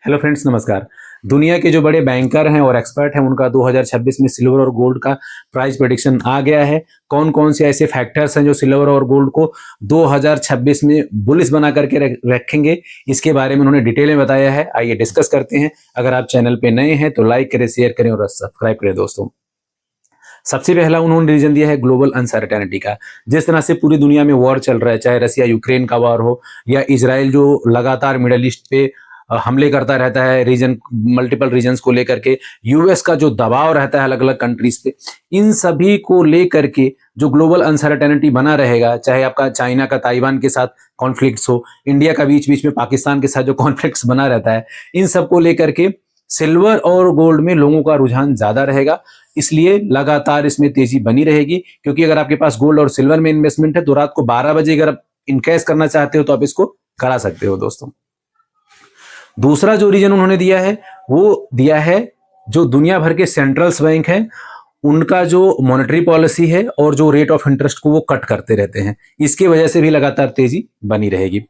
Hello friends, नमस्कार। दुनिया के जो बड़े बैंकर हैं और एक्सपर्ट हैं उनका 2026 में सिल्वर और गोल्ड का प्राइस प्रेडिक्शन आ गया है। कौन कौन से ऐसे फैक्टर्स हैं जो सिल्वर और गोल्ड को 2026 में बुलिश बना करके रखेंगे, इसके बारे में उन्होंने डिटेल में बताया है। आइए डिस्कस करते हैं। अगर आप चैनल पे नए हैं तो लाइक करें, शेयर करें और सब्सक्राइब करें दोस्तों। सबसे पहला उन्होंने रीजन दिया है ग्लोबल अनसर्टेनिटी का। जिस तरह से पूरी दुनिया में वॉर चल रहा है, चाहे रसिया यूक्रेन का वॉर हो या इजराइल जो लगातार मिडल ईस्ट पे हमले करता रहता है, रीजन मल्टीपल रीजन्स को लेकर के, यूएस का जो दबाव रहता है अलग अलग कंट्रीज पे, इन सभी को लेकर के जो ग्लोबल अनसर्टेनिटी बना रहेगा, चाहे आपका चाइना का ताइवान के साथ कॉन्फ्लिक्ट्स हो, इंडिया का बीच बीच में पाकिस्तान के साथ जो कॉन्फ्लिक्ट्स बना रहता है, इन सबको लेकर के सिल्वर और गोल्ड में लोगों का रुझान ज्यादा रहेगा। इसलिए लगातार इसमें तेजी बनी रहेगी, क्योंकि अगर आपके पास गोल्ड और सिल्वर में इन्वेस्टमेंट है तो रात को 12 बजे अगर आप इनकैश करना चाहते हो तो आप इसको करा सकते हो दोस्तों। दूसरा जो रीजन उन्होंने दिया है वो दिया है जो दुनिया भर के सेंट्रल्स बैंक हैं उनका जो मॉनेटरी पॉलिसी है और जो रेट ऑफ इंटरेस्ट को वो कट करते रहते हैं, इसकी वजह से भी लगातार तेजी बनी रहेगी।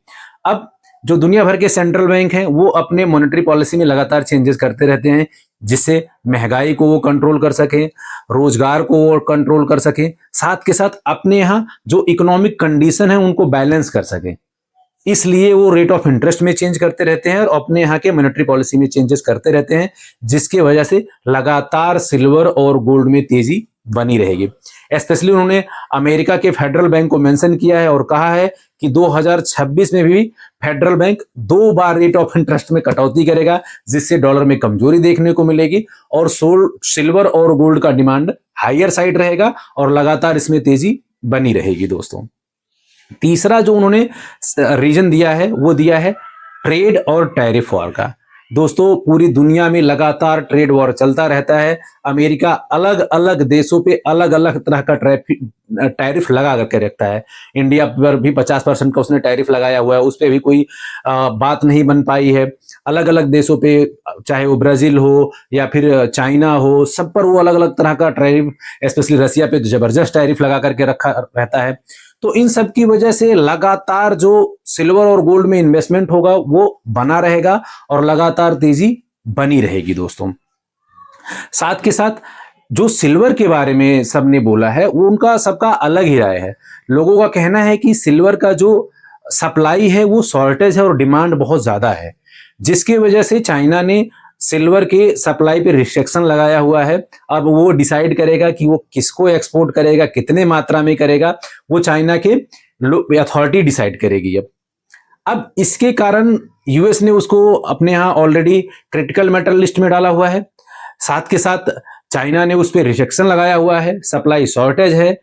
अब जो दुनिया भर के सेंट्रल बैंक हैं वो अपने मॉनेटरी पॉलिसी में लगातार चेंजेस करते रहते हैं, जिससे महंगाई को वो कंट्रोल कर सकें, रोजगार को वो कंट्रोल कर सकें, साथ के साथ अपने यहाँ जो इकोनॉमिक कंडीशन है उनको बैलेंस कर सकें। इसलिए वो रेट ऑफ इंटरेस्ट में चेंज करते रहते हैं और अपने यहाँ के मॉनेटरी पॉलिसी में चेंजेस करते रहते हैं, जिसकी वजह से लगातार सिल्वर और गोल्ड में तेजी बनी रहेगी। स्पेशली उन्होंने अमेरिका के फेडरल बैंक को मेंशन किया है और कहा है कि 2026 में भी federal bank 2 bar rate of interest में कटौती करेगा, जिससे डॉलर में कमजोरी देखने को मिलेगी और सिल्वर और गोल्ड का डिमांड हायर साइड रहेगा और लगातार इसमें तेजी बनी रहेगी दोस्तों। तीसरा जो उन्होंने रीजन दिया है वो दिया है ट्रेड और टैरिफ वॉर का। दोस्तों, पूरी दुनिया में लगातार ट्रेड वॉर चलता रहता है। अमेरिका अलग अलग देशों पे अलग अलग तरह का टैरिफ लगा करके रखता है। इंडिया पर भी 50% का उसने टैरिफ लगाया हुआ है, उस पर भी कोई बात नहीं बन पाई है। अलग अलग देशों पे, चाहे वो ब्राजील हो या फिर चाइना हो, सब पर वो अलग अलग तरह का टैरिफ, स्पेशली रसिया पे जबरदस्त टैरिफ लगा करके रखा रहता है। तो इन सब की वजह से लगातार जो सिल्वर और गोल्ड में इन्वेस्टमेंट होगा वो बना रहेगा और लगातार तेजी बनी रहेगी दोस्तों। साथ के साथ जो सिल्वर के बारे में सबने बोला है वो उनका सबका अलग ही राय है। लोगों का कहना है कि सिल्वर का जो सप्लाई है वो शॉर्टेज है और डिमांड बहुत ज्यादा है, जिसकी वजह से चाइना ने सिल्वर के सप्लाई पे रिस्ट्रिक्शन लगाया हुआ है। अब वो डिसाइड करेगा कि वो किसको एक्सपोर्ट करेगा, कितने मात्रा में करेगा, वो चाइना के अथॉरिटी डिसाइड करेगी। अब इसके कारण यूएस ने उसको अपने यहाँ ऑलरेडी क्रिटिकल मेटल लिस्ट में डाला हुआ है। साथ के साथ चाइना ने उस पर रिस्ट्रिक्शन लगाया हुआ है, सप्लाई शॉर्टेज है।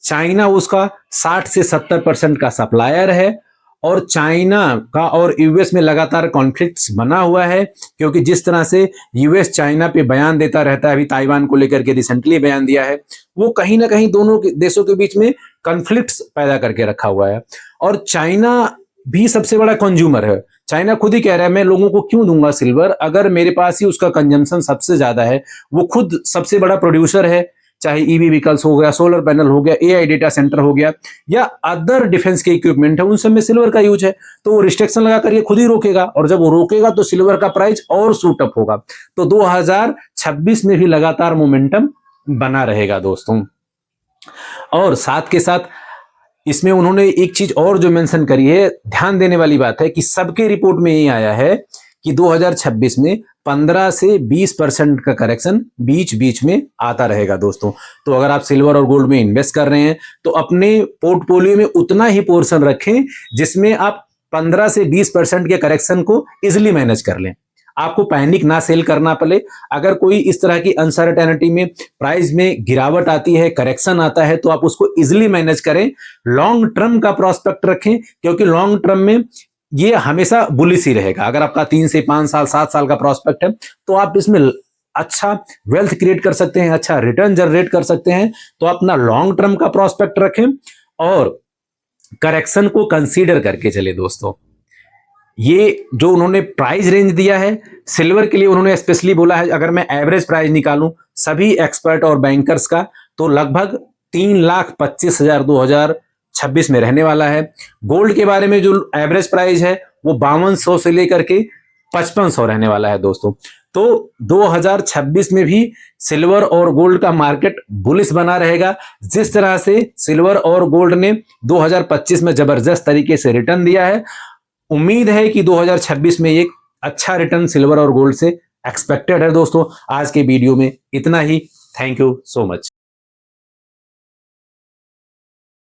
चाइना उसका 60 से 70% का सप्लायर है और चाइना का और यूएस में लगातार कॉन्फ्लिक्ट्स बना हुआ है, क्योंकि जिस तरह से यूएस चाइना पे बयान देता रहता है, अभी ताइवान को लेकर के रिसेंटली बयान दिया है, वो कहीं ना कहीं दोनों देशों के बीच में कॉन्फ्लिक्ट्स पैदा करके रखा हुआ है। और चाइना भी सबसे बड़ा कंज्यूमर है। चाइना खुद ही कह रहा है मैं लोगों को क्यों दूंगा सिल्वर, अगर मेरे पास ही उसका कंजम्पशन सबसे ज्यादा है। वो खुद सबसे बड़ा प्रोड्यूसर है, चाहे ईवी व्हीकल्स हो गया, सोलर पैनल हो गया, एआई डेटा सेंटर हो गया या अदर डिफेंस के इक्विपमेंट है, उन सब में सिल्वर का यूज है। तो वो रिस्ट्रिक्शन लगा कर ये खुद ही रोकेगा और जब वो रोकेगा तो सिल्वर का प्राइस और शूट अप होगा। तो 2026 में भी लगातार मोमेंटम बना रहेगा दोस्तों। और साथ के साथ इसमें उन्होंने एक चीज और जो मेंशन करी है, ध्यान देने वाली बात है कि सबके रिपोर्ट में ये आया है कि 2026 में 15 से 20% का करेक्शन बीच बीच में आता रहेगा दोस्तों। तो अगर आप सिल्वर और गोल्ड में इन्वेस्ट कर रहे हैं तो अपने पोर्टफोलियो में उतना ही पोर्शन रखें जिसमें आप 15 से 20% के करेक्शन को इजिली मैनेज कर लें। आपको पैनिक ना सेल करना पड़े। अगर कोई इस तरह की अनसर्टेनिटी में प्राइस में गिरावट आती है, करेक्शन आता है, तो आप उसको इजिली मैनेज करें। लॉन्ग टर्म का प्रोस्पेक्ट रखें, क्योंकि लॉन्ग टर्म में ये हमेशा बुलिश ही रहेगा। अगर आपका 3 से 5 साल 7 साल का प्रोस्पेक्ट है तो आप इसमें अच्छा वेल्थ क्रिएट कर सकते हैं, अच्छा रिटर्न जनरेट कर सकते हैं। तो अपना लॉन्ग टर्म का प्रोस्पेक्ट रखें और करेक्शन को कंसीडर करके चले दोस्तों। ये जो उन्होंने प्राइस रेंज दिया है सिल्वर के लिए, उन्होंने स्पेशली बोला है अगर मैं एवरेज प्राइस निकालूं सभी एक्सपर्ट और बैंकर्स का तो लगभग 3,25,000 2026 में रहने वाला है। गोल्ड के बारे में जो एवरेज प्राइस है वो 5200 से लेकर के 5500 रहने वाला है दोस्तों। तो 2026 में भी सिल्वर और गोल्ड का मार्केट बुलिश बना रहेगा। जिस तरह से सिल्वर और गोल्ड ने 2025 में जबरदस्त तरीके से रिटर्न दिया है, उम्मीद है कि 2026 में एक अच्छा रिटर्न सिल्वर और गोल्ड से एक्सपेक्टेड है। दोस्तों आज के वीडियो में इतना ही। Thank you so much.